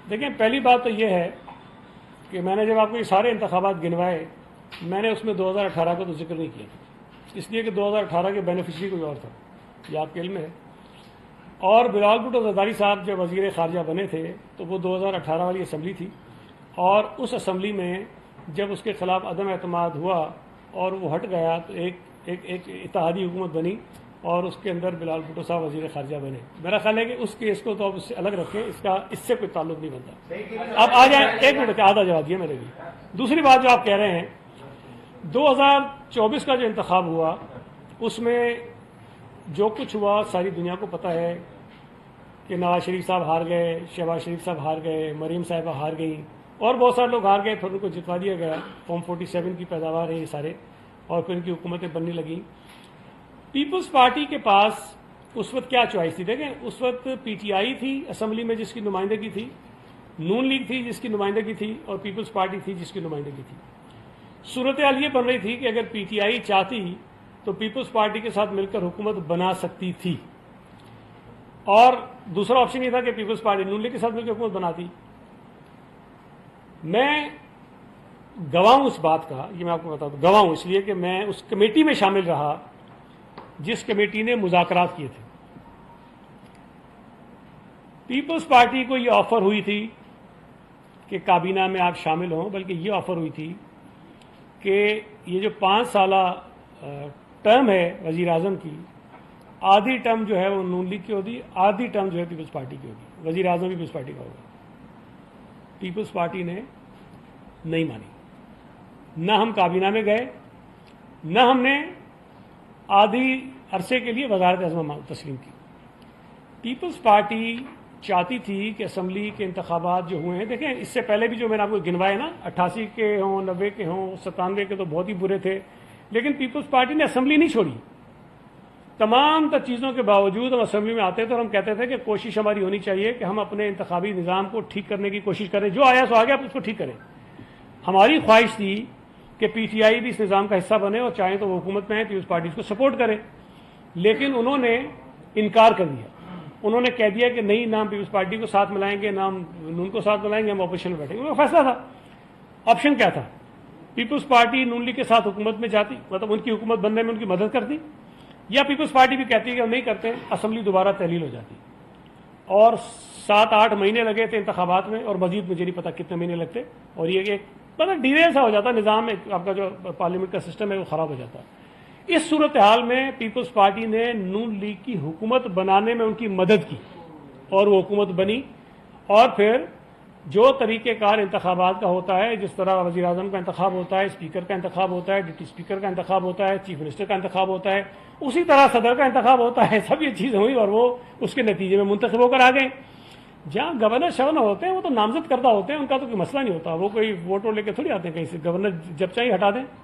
دیکھیں پہلی بات تو یہ ہے کہ میں نے جب آپ کو یہ سارے انتخابات گنوائے میں نے اس میں 2018 کا تو ذکر نہیں کیا، اس لیے کہ 2018 کے بینیفیشری کوئی اور تھا، یہ آپ کے علم میں ہے۔ اور بلال بھٹو زرداری صاحب جب وزیر خارجہ بنے تھے تو وہ 2018 والی اسمبلی تھی، اور اس اسمبلی میں جب اس کے خلاف عدم اعتماد ہوا اور وہ ہٹ گیا تو ایک اتحادی حکومت بنی اور اس کے اندر بلال بھٹو صاحب وزیر خارجہ بنے۔ میرا خیال ہے کہ اس کیس کو تو آپ اس سے الگ رکھیں، اس سے کوئی تعلق نہیں بنتا۔ اب آ جائیں، ایک منٹ کا آدھا جواب دیا میرے لیے۔ دوسری بات جو آپ کہہ رہے ہیں 2024 کا جو انتخاب ہوا اس میں جو کچھ ہوا ساری دنیا کو پتہ ہے کہ نواز شریف صاحب ہار گئے، شہباز شریف صاحب ہار گئے، مریم صاحبہ ہار گئیں، اور بہت سارے لوگ ہار گئے، پھر ان کو جتوا دیا گیا۔ فارم 47 کی پیداوار ہے یہ سارے، اور پھر ان کی حکومتیں بننے لگیں۔ پیپلز پارٹی کے پاس اس وقت کیا چوائس تھی؟ دیکھیں اس وقت پی ٹی آئی تھی اسمبلی میں جس کی نمائندگی تھی، نون لیگ تھی جس کی نمائندگی تھی، اور پیپلز پارٹی تھی جس کی نمائندگی تھی۔ صورتحال یہ بن رہی تھی کہ اگر پی ٹی آئی چاہتی تو پیپلز پارٹی کے ساتھ مل کر حکومت بنا سکتی تھی، اور دوسرا آپشن یہ تھا کہ پیپلز پارٹی نون لیگ کے ساتھ مل کر حکومت بناتی۔ میں گواہ ہوں اس بات کا، یہ میں آپ کو بتا دوں، گواہ ہوں اس لیے کہ میں اس کمیٹی میں شامل رہا جس کمیٹی نے مذاکرات کیے تھے۔ پیپلز پارٹی کو یہ آفر ہوئی تھی کہ کابینہ میں آپ شامل ہوں، بلکہ یہ آفر ہوئی تھی کہ یہ جو 5 سالہ ٹرم ہے وزیر اعظم کی، آدھی ٹرم جو ہے وہ نون لیگ کی ہوگی، آدھی ٹرم جو ہے پیپلز پارٹی کی ہوگی، وزیر اعظم پیپلز پارٹی کا ہوگا۔ پیپلز پارٹی نے نہیں مانی، نہ ہم کابینہ میں گئے، نہ ہم نے آدھی عرصے کے لیے وزارت اعظم تسلیم کی۔ پیپلز پارٹی چاہتی تھی کہ اسمبلی کے انتخابات جو ہوئے ہیں، دیکھیں اس سے پہلے بھی جو میں نے آپ کو گنوائے نا، 88 کے ہوں، 90 کے ہوں، 97 کے تو بہت ہی برے تھے، لیکن پیپلز پارٹی نے اسمبلی نہیں چھوڑی۔ تمام تر چیزوں کے باوجود ہم اسمبلی میں آتے تھے اور ہم کہتے تھے کہ کوشش ہماری ہونی چاہیے کہ ہم اپنے انتخابی نظام کو ٹھیک کرنے کی کوشش کریں، جو آیا سو آ گیا آپ اس کو ٹھیک کریں۔ ہماری خواہش تھی کہ پی ٹی آئی بھی اس نظام کا حصہ بنے اور چاہیں تو وہ حکومت میں ہے پیپلز پارٹی اس کو سپورٹ کرے، لیکن انہوں نے انکار کر دیا۔ انہوں نے کہہ دیا کہ نہیں، نہ ہم پیپلز پارٹی کو ساتھ ملائیں گے، نہ ہم نون کو ساتھ ملائیں گے، ہم اپوزیشن میں بیٹھیں گے۔ وہ فیصلہ تھا۔ آپشن کیا تھا؟ پیپلز پارٹی نون لیگ کے ساتھ حکومت میں جاتی، مطلب ان کی حکومت بننے میں ان کی مدد کرتی، یا پیپلز پارٹی بھی کہتی ہے کہ ہم نہیں کرتے، اسمبلی دوبارہ تحلیل ہو جاتی۔ اور 7-8 مہینے لگے تھے انتخابات میں، اور مزید مجھے نہیں پتا کتنے مہینے لگتے، اور یہ ایک مطلب ڈیریل سا ہو جاتا نظام، آپ کا جو پارلیمنٹ کا سسٹم ہے وہ خراب ہو جاتا۔ اس صورتحال میں پیپلز پارٹی نے نون لیگ کی حکومت بنانے میں ان کی مدد کی، اور وہ حکومت بنی۔ اور پھر جو طریقہ کار انتخابات کا ہوتا ہے، جس طرح وزیر اعظم کا انتخاب ہوتا ہے، اسپیکر کا انتخاب ہوتا ہے، ڈپٹی اسپیکر کا انتخاب ہوتا ہے، چیف منسٹر کا انتخاب ہوتا ہے، اسی طرح صدر کا انتخاب ہوتا ہے، سب یہ چیزیں ہوئی اور وہ اس کے نتیجے میں منتخب ہو کر آ گئے۔ جہاں گورنر شورنر ہوتے ہیں وہ تو نامزد کردہ ہوتے ہیں، ان کا تو کوئی مسئلہ نہیں ہوتا، وہ کوئی ووٹ لے کے تھوڑی آتے ہیں کہیں سے، گورنر جب چاہیے ہٹا دیں۔